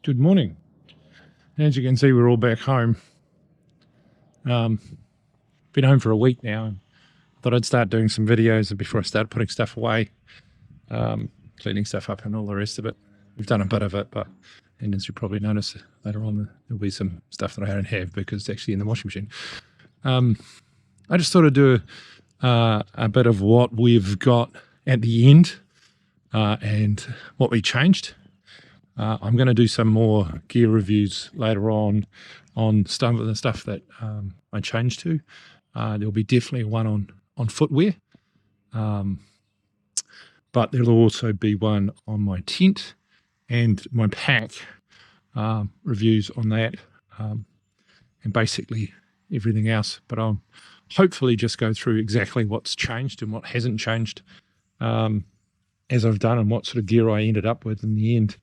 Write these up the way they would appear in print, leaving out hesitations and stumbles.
Good morning. As you can see, we're all back home. Been home for a week now, and thought I'd start doing some videos before I start putting stuff away, cleaning stuff up and all the rest of it. We've done a bit of it, and as you probably notice later on, there'll be some stuff that I don't have because it's actually in the washing machine. I just thought I'd do a bit of what we've got at the end and what we changed. I'm going to do some more gear reviews later on some of the stuff that I changed to. There'll be definitely one on footwear, but there'll also be one on my tent and my pack, reviews on that, and basically everything else. But I'll hopefully just go through exactly what's changed and what hasn't changed as I've done, and what sort of gear I ended up with in the end.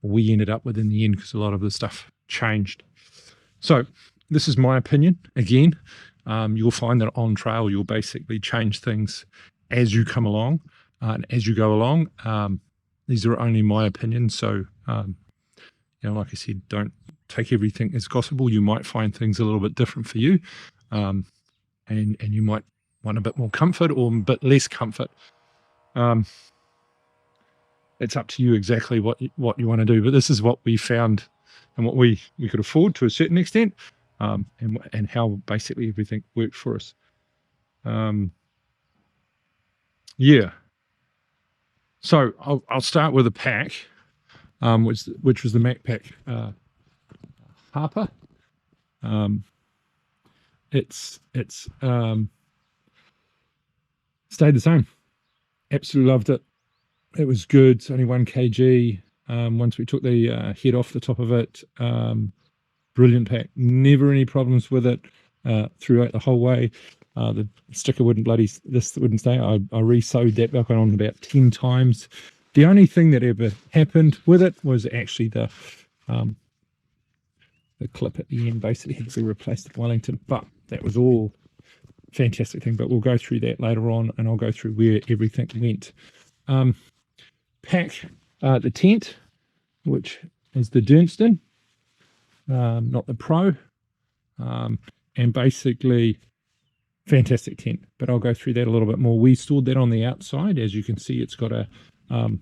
We ended up with in the end, because a lot of the stuff changed. So this is my opinion. Again, you'll find that on trail you'll basically change things as you come along and as you go along. These are only my opinions, so like I said, don't take everything as gospel. You might find things a little bit different for you, and you might want a bit more comfort or a bit less comfort. It's up to you exactly what you want to do, but this is what we found and what we could afford to a certain extent, and how basically everything worked for us. Yeah. So I'll start with a pack, which was the MacPack Harper. It's stayed the same. Absolutely loved it. It was good. It's only 1 kg. Once we took the head off the top of it, brilliant pack. Never any problems with it throughout the whole way. The sticker wouldn't stay. I re-sewed that back on about 10 times. The only thing that ever happened with it was actually the clip at the end basically had to be replaced at Wellington, but that was all fantastic thing. But we'll go through that later on, and I'll go through where everything went. Pack the tent, which is the Dunstan, not the Pro, and basically fantastic tent, but I'll go through that a little bit more. We stored that on the outside. As you can see, it's got a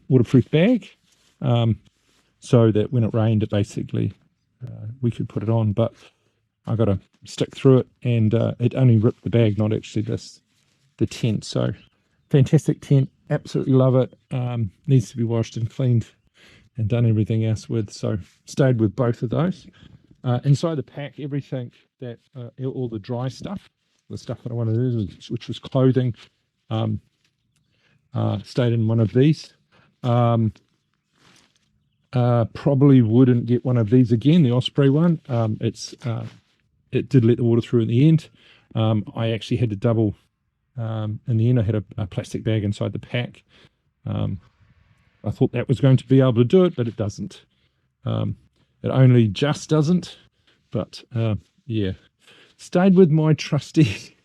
waterproof bag, so that when it rained, it basically we could put it on, but I got to stick through it, and it only ripped the bag, not actually the tent. So fantastic tent, absolutely love it. Needs to be washed and cleaned and done everything else with, so stayed with both of those. Inside the pack, everything that all the dry stuff, the stuff that I wanted to do, which was clothing, stayed in one of these. Probably wouldn't get one of these again, the Osprey one. It did let the water through in the end. I actually had to double. In the end, I had a plastic bag inside the pack. I thought that was going to be able to do it, but it doesn't. It only just doesn't. But yeah, stayed with my trusty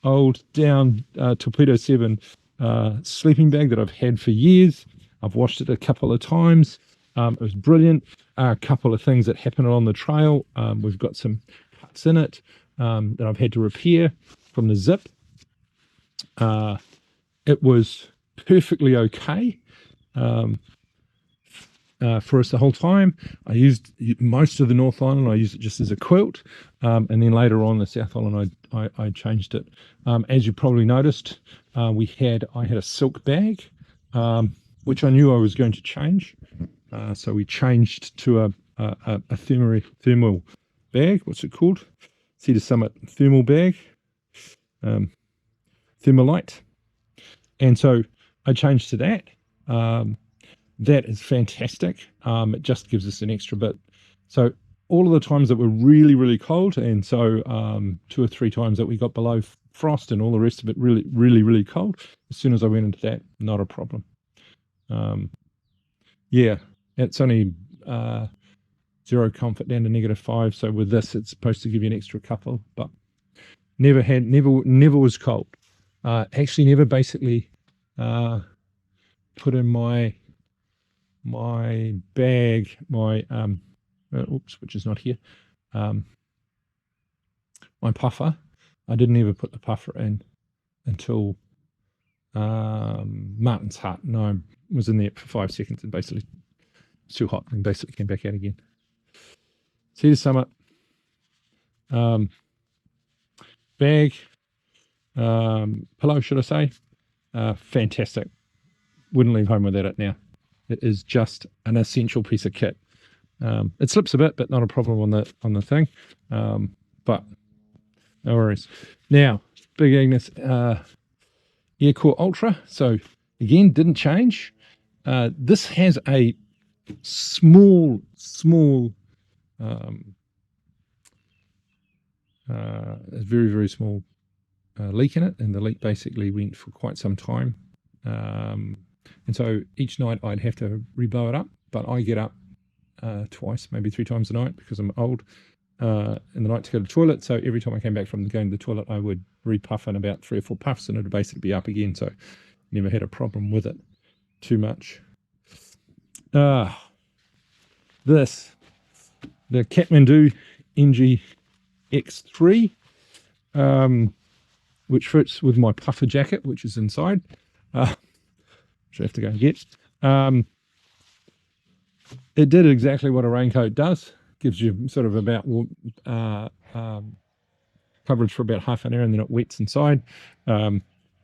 old down Torpedo 7 sleeping bag that I've had for years. I've washed it a couple of times. It was brilliant. A couple of things that happened on the trail. We've got some cuts in it that I've had to repair from the zip. It was perfectly okay for us the whole time. I used most of the North Island. I used it just as a quilt, and then later on the South Island I changed it. As you probably noticed, I had a silk bag, which I knew I was going to change, so we changed to a thermal bag. What's it called? Cedar Summit thermal bag. Thermalite, and so I changed to that. That is fantastic. It just gives us an extra bit. So all of the times that were really, really cold, and so 2 or 3 times that we got below frost and all the rest of it really, really, really cold, as soon as I went into that, not a problem. Yeah, it's only 0 comfort down to -5, so with this it's supposed to give you an extra couple, but never was cold. Actually never basically put in my bag, my oops, which is not here. My puffer, I didn't ever put the puffer in until Martin's Hut. No, I was in there for 5 seconds and basically it's too hot and basically came back out again. See the sum up. Bag, pillow, should I say? Fantastic. Wouldn't leave home without it now. It is just an essential piece of kit. It slips a bit, but not a problem on the thing. But no worries. Now, Big Agnes Aircore Ultra. So again, didn't change. This has a small, a very, very small leak in it, and the leak basically went for quite some time. And so each night I'd have to reblow it up, but I get up twice, maybe 3 times a night because I'm old in the night to go to the toilet. So every time I came back from going to the toilet, I would repuff in about 3 or 4 puffs and it would basically be up again. So never had a problem with it too much. This, the Kathmandu NG-X3, which fits with my puffer jacket, which is inside, which I have to go and get. It did exactly what a raincoat does. Gives you sort of about coverage for about half an hour, and then it wets inside. You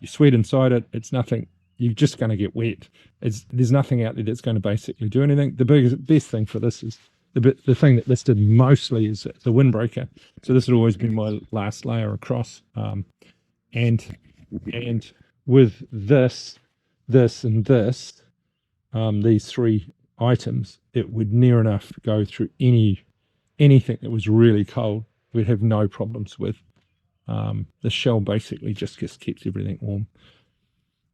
sweat inside it. It's nothing. You're just going to get wet. There's nothing out there that's going to basically do anything. The best thing for this is the thing that this did mostly is the windbreaker. So this had always been my last layer across. And with this, and this, these 3 items, it would near enough go through anything that was really cold. We'd have no problems with. The shell basically just keeps everything warm.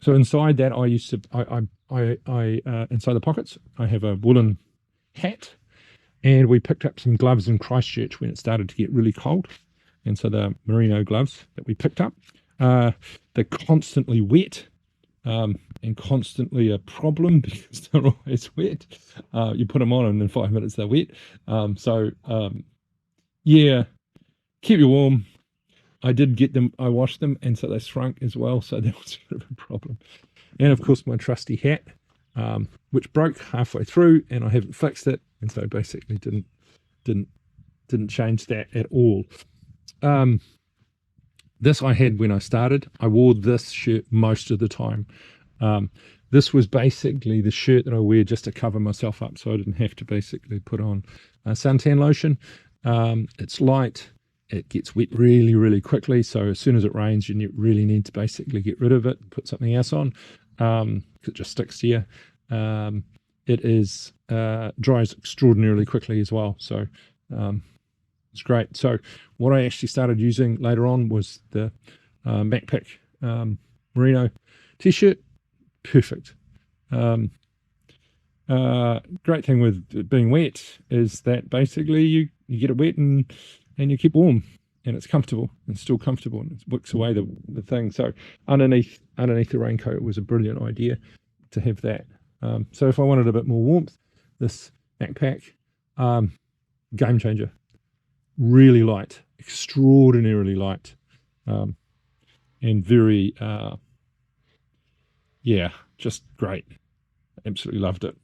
So inside that, I used to, inside the pockets, I have a woolen hat, and we picked up some gloves in Christchurch when it started to get really cold. And so the merino gloves that we picked up, they're constantly wet, and constantly a problem because they're always wet. You put them on and in 5 minutes they're wet. Yeah, keep you warm. I did get them, I washed them, and so they shrunk as well, so that was a bit of a problem. And of course my trusty hat, which broke halfway through, and I haven't fixed it, and so basically didn't change that at all. This I had when I started. I wore this shirt most of the time. This was basically the shirt that I wear just to cover myself up, so I didn't have to basically put on suntan lotion. It's light. It gets wet really, really quickly. So as soon as it rains, you really need to basically get rid of it and put something else on, because it just sticks to you. It is dries extraordinarily quickly as well. So it's great. So what I actually started using later on was the Macpac merino t-shirt. Perfect. Great thing with it being wet is that basically you get it wet and you keep warm, and it's comfortable. It's still comfortable, and it wicks away the thing. So underneath the raincoat, it was a brilliant idea to have that. So if I wanted a bit more warmth, this Macpac, game changer. Really light, extraordinarily light, and very, yeah, just great. Absolutely loved it.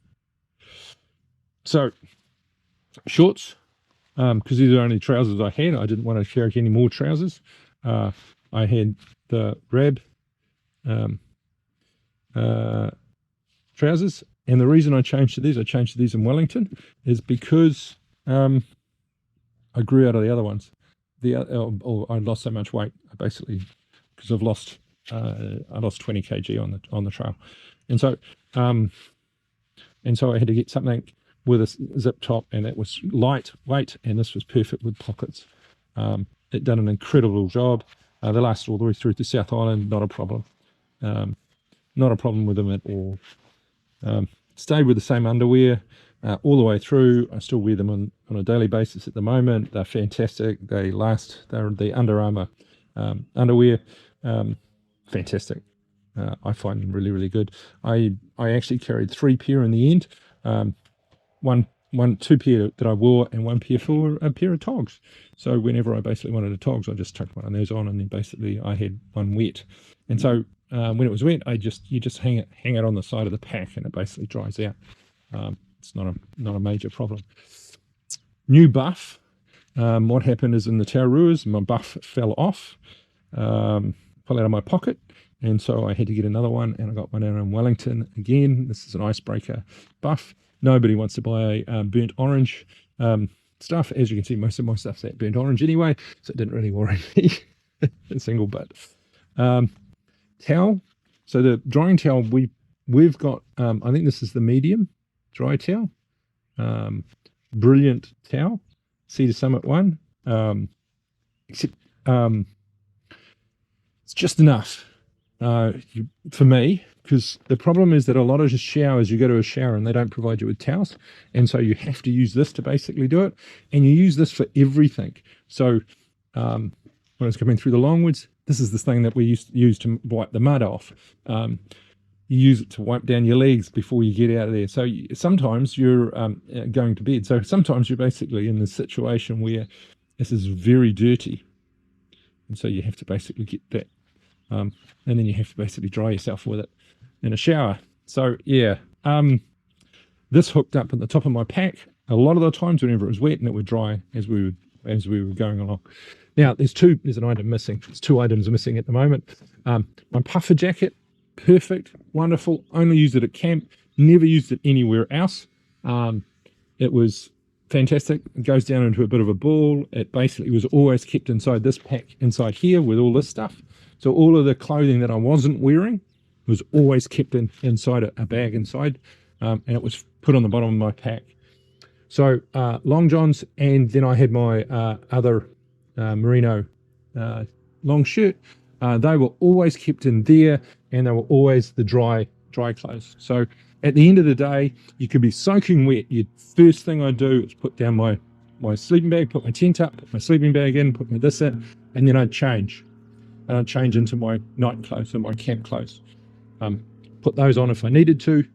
So shorts, because these are the only trousers I had. I didn't want to carry any more trousers. I had the Rab trousers, and the reason I changed to these in Wellington, is because I grew out of the other ones. I lost so much weight, basically, because I lost 20 kg on the trail, and so I had to get something with a zip top, and it was lightweight, and this was perfect with pockets. It done an incredible job. They lasted all the way through to South Island, not a problem. Not a problem with them at all. Stayed with the same underwear all the way through. I still wear them on a daily basis at the moment. They're fantastic. They last. They're the Under Armour underwear. Fantastic. I find them really, really good. I actually carried 3 pair in the end. One two pair that I wore and one pair for a pair of togs. So whenever I basically wanted a togs, I just chucked one of those on, and then basically I had one wet. And so when it was wet, you just hang it on the side of the pack, and it basically dries out. It's not a major problem. New buff. What happened is in the Araroas, my buff fell off, fell out of my pocket, and so I had to get another one, and I got one out in Wellington. Again, this is an icebreaker buff. Nobody wants to buy burnt orange stuff. As you can see, most of my stuff's that burnt orange anyway, so it didn't really worry me a single bit. Towel. So the drying towel, we've got, I think this is the medium dry towel. Brilliant towel. Cedar Summit one. Except it's just enough for me, because the problem is that a lot of showers, you go to a shower and they don't provide you with towels, and so you have to use this to basically do it, and you use this for everything. So when I was coming through the Longwoods, this is the thing that we used to use to wipe the mud off. You use it to wipe down your legs before you get out of there. So sometimes you're going to bed. So sometimes you're basically in this situation where this is very dirty, and so you have to basically get that, and then you have to basically dry yourself with it in a shower. So yeah, this hooked up at the top of my pack a lot of the times whenever it was wet, and it would dry as we were going along. Now there's an item missing. There's two items missing at the moment. My puffer jacket, perfect, wonderful. Only used it at camp, never used it anywhere else. It was fantastic. It goes down into a bit of a ball. It basically was always kept inside this pack inside here with all this stuff. So all of the clothing that I wasn't wearing was always kept inside a bag inside, and it was put on the bottom of my pack. So long johns, and then I had my other merino long shirt. They were always kept in there, and they were always the dry clothes. So at the end of the day, you could be soaking wet. The first thing I do is put down my sleeping bag, put my tent up, put my sleeping bag in, put my this in, and then I'd change. And I'd change into my night clothes or my camp clothes. Put those on if I needed to,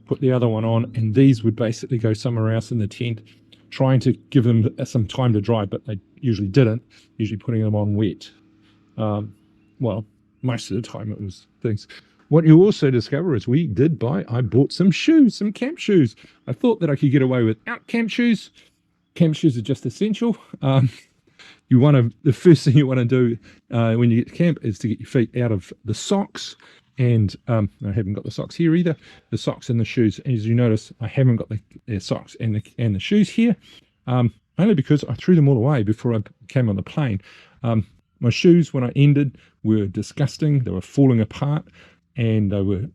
put the other one on, and these would basically go somewhere else in the tent, trying to give them some time to dry, but they usually didn't, usually putting them on wet. Well, most of the time it was things. What you also discover is I bought some shoes, some camp shoes. I thought that I could get away without camp shoes. Camp shoes are just essential. The first thing you want to do when you get to camp is to get your feet out of the socks. And I haven't got the socks here either. The socks and the shoes. As you notice, I haven't got the socks and the shoes here, only because I threw them all away before I came on the plane. My shoes, when I ended, were disgusting. They were falling apart, and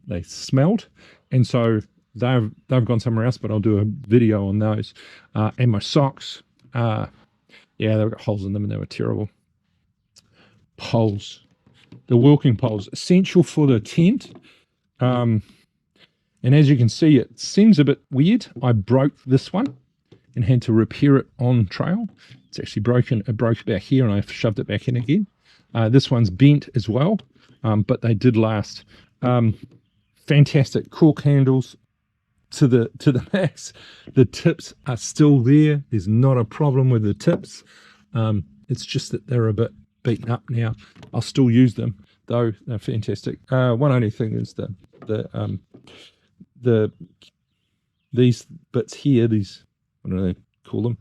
they smelled. And so they've gone somewhere else, but I'll do a video on those. And my socks, yeah, they've got holes in them, and they were terrible. Poles. The walking poles, essential for the tent. And as you can see, it seems a bit weird. I broke this one and had to repair it on trail. It's actually broken. It broke back here, and I shoved it back in again. This one's bent as well, but they did last. Fantastic cork handles to the max. The tips are still there. There's not a problem with the tips. It's just that they're a bit beaten up now. I'll still use them though. They're fantastic. One only thing is these bits here, these, what do they call them?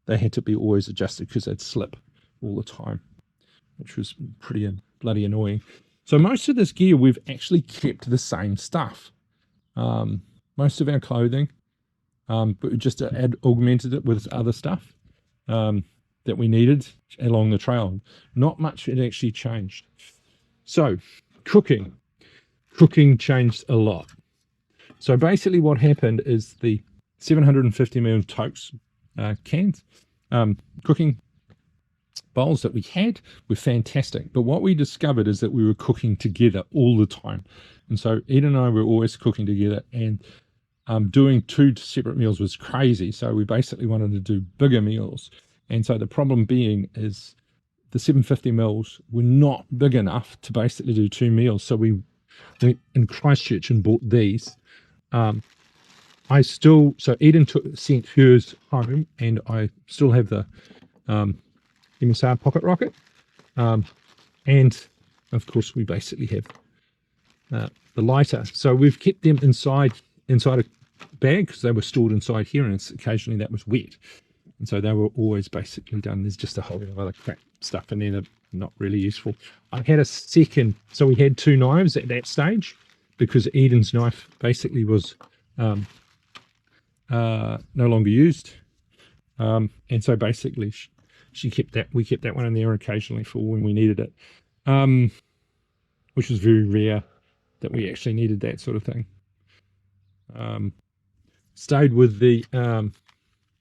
They had to be always adjusted because they'd slip all the time, which was pretty bloody annoying. So most of this gear, we've actually kept the same stuff. Most of our clothing, but we just augmented it with other stuff that we needed along the trail. Not much had actually changed. So cooking changed a lot. So basically what happened is the 750ml totes cans, cooking bowls that we had were fantastic. But what we discovered is that we were cooking together all the time. And so Ed and I were always cooking together, and doing two separate meals was crazy. So we basically wanted to do bigger meals. And so the problem being is the 750ml were not big enough to basically do two meals. So we went in Christchurch and bought these. so Eden sent hers home, and I still have the MSR pocket rocket. And of course we basically have the lighter. So we've kept them inside a bag because they were stored inside here, and occasionally that was wet. And so they were always basically done. There's just a whole lot of other crap stuff in there that not really useful. I had a second, so we had 2 knives at that stage because Eden's knife basically was no longer used. And so basically she kept that, we kept that one in there occasionally for when we needed it, which was very rare that we actually needed that sort of thing. Stayed with the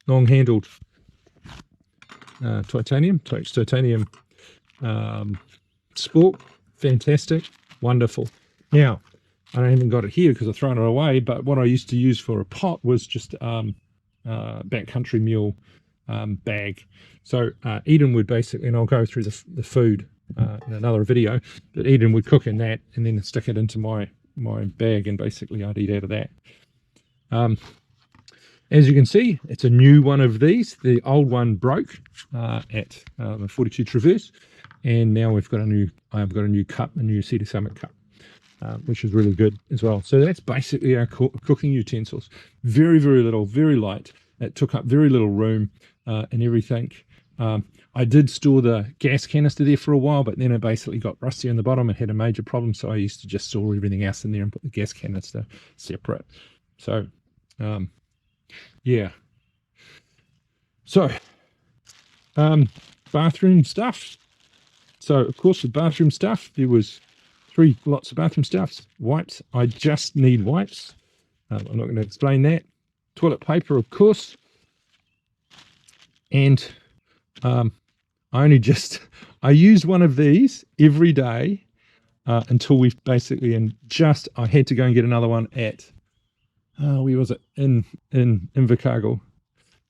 long-handled titanium sport. Fantastic, wonderful. Now I don't even got it here because I've thrown it away, but what I used to use for a pot was just backcountry mule bag. So Eden would basically, and I'll go through the food in another video, but Eden would cook in that and then stick it into my bag, and basically I'd eat out of that. As you can see, it's a new one of these. The old one broke at the 42 Traverse, and now I've got a new cup, a new Cedar Summit cup, which is really good as well. So that's basically our cooking utensils. Very, very little, very light. It took up very little room and everything. I did store the gas canister there for a while, but then it basically got rusty on the bottom and had a major problem, so I used to just store everything else in there and put the gas canister separate. So yeah. So bathroom stuff. So of course with bathroom stuff, there was 3 lots of bathroom stuffs. Wipes, I just need wipes. I'm not going to explain that. Toilet paper, of course. And I use one of these every day until we've basically, I had to go and get another one at where was it? In Invercargill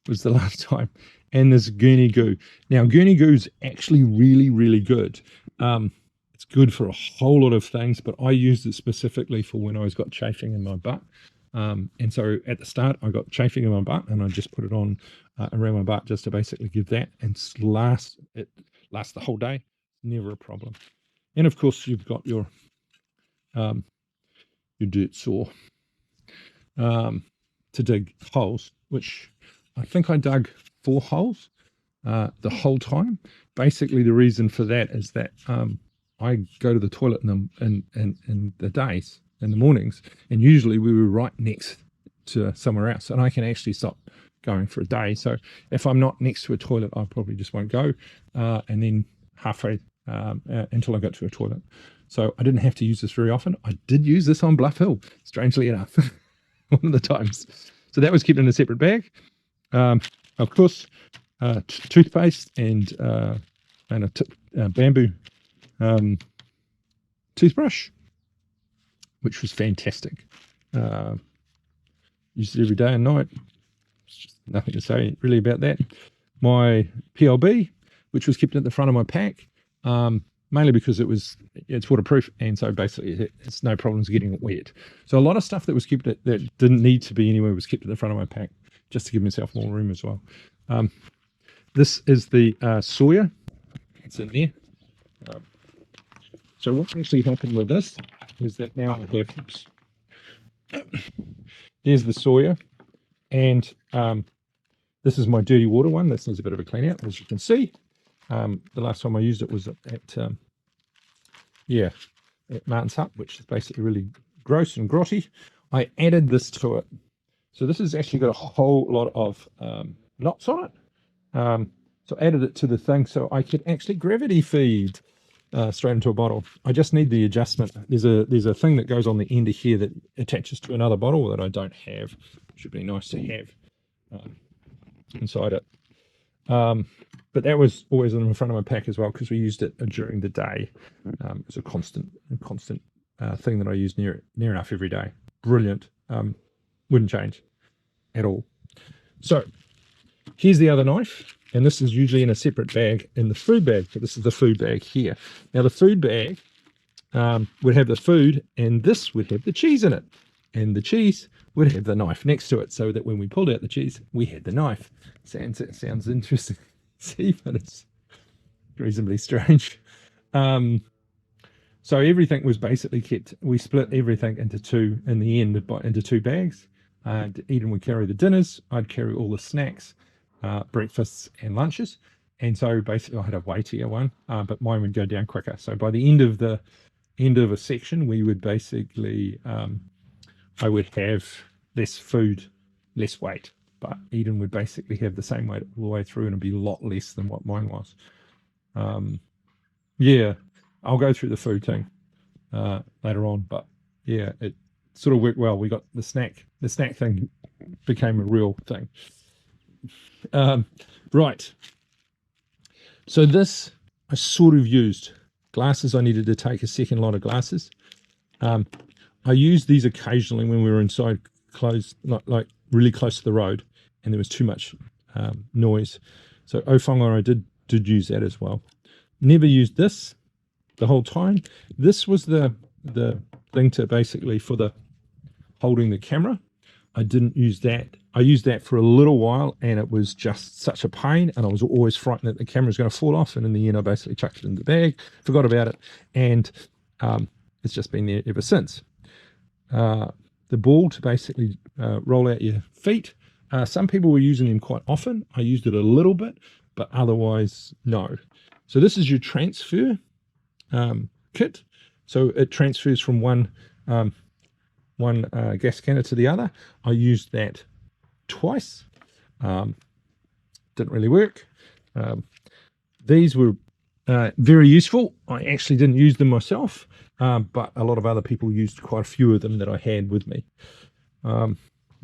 was the last time. And this Gurney Goo. Now Gurney Goo's actually really, really good. It's good for a whole lot of things, but I used it specifically for when I got chafing in my butt. And so at the start I got chafing in my butt, and I just put it on around my butt just to basically give that, and it lasts the whole day. Never a problem. And of course you've got your dirt saw to dig holes, which I think I dug 4 holes the whole time. Basically the reason for that is that I go to the toilet in the days, in the mornings, and usually we were right next to somewhere else, and I can actually stop going for a day. So if I'm not next to a toilet, I probably just won't go, and then halfway until I got to a toilet. So I didn't have to use this very often. I did use this on Bluff Hill, strangely enough, one of the times. So that was kept in a separate bag. Of course, toothpaste and a bamboo toothbrush, which was fantastic. Used it every day and night. Just nothing to say really about that. My PLB, which was kept at the front of my pack, mainly because it's waterproof, and so basically it's no problems getting it wet. So a lot of stuff that was kept that didn't need to be anywhere was kept at the front of my pack, just to give myself more room as well. This is the Sawyer. It's in there. So what actually happened with this is that now I have, there's the Sawyer, and this is my dirty water one. This needs a bit of a clean out, as you can see. The last time I used it was at Martin's Hut, which is basically really gross and grotty. I added this to it. So this has actually got a whole lot of knots on it. So I added it to the thing so I could actually gravity feed straight into a bottle. I just need the adjustment. There's a thing that goes on the end of here that attaches to another bottle that I don't have. Which would be nice to have inside it. But that was always in the front of my pack as well, because we used it during the day. It's a constant thing that I use near enough every day. Brilliant. Wouldn't change at all. So here's the other knife, and this is usually in a separate bag in the food bag, but this is the food bag here. Now the food bag would have the food, and this would have the cheese in it. and the cheese would have the knife next to it, so that when we pulled out the cheese, we had the knife. Sounds interesting. See, but it's reasonably strange. So everything was basically kept. We split everything into two in the end, into two bags. Eden would carry the dinners. I'd carry all the snacks, breakfasts and lunches. And so basically, I had a weightier one, but mine would go down quicker. So by the end of a section, we would basically, I would have less food, less weight. But Eden would basically have the same weight all the way through, and it'd be a lot less than what mine was. Yeah, I'll go through the food thing later on, but yeah, it sort of worked well. We got the snack thing became a real thing. Right. So this I sort of used. Glasses, I needed to take a second lot of glasses. I used these occasionally when we were inside close, like really close to the road, and there was too much noise. So Ofonga, I did use that as well. Never used this the whole time. This was the thing to basically for the holding the camera. I didn't use that. I used that for a little while, and it was just such a pain, and I was always frightened that the camera was going to fall off, and in the end I basically chucked it in the bag, forgot about it, and it's just been there ever since. The ball to basically roll out your feet. Some people were using them quite often. I used it a little bit, but otherwise no. So this is your transfer kit. So it transfers from one gas scanner to the other. I used that twice. Didn't really work. These were very useful. I actually didn't use them myself, but a lot of other people used quite a few of them that I had with me. The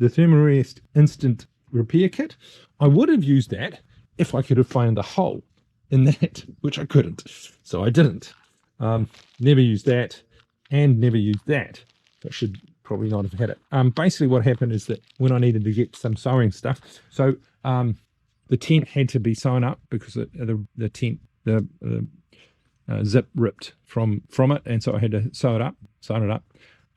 Thermarest Instant Repair Kit, I would have used that if I could have found a hole in that, which I couldn't, so I didn't. Never used that, and never used that. I should probably not have had it. Basically what happened is that when I needed to get some sewing stuff, so the tent had to be sewn up because the tent, the zip ripped from it, and so I had to sew it up.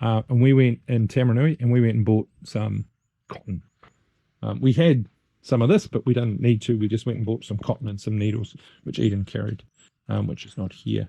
And we went in Tamarunui, and we went and bought some cotton. We had some of this, but we didn't need to. We just went and bought some cotton and some needles, which Eden carried, which is not here.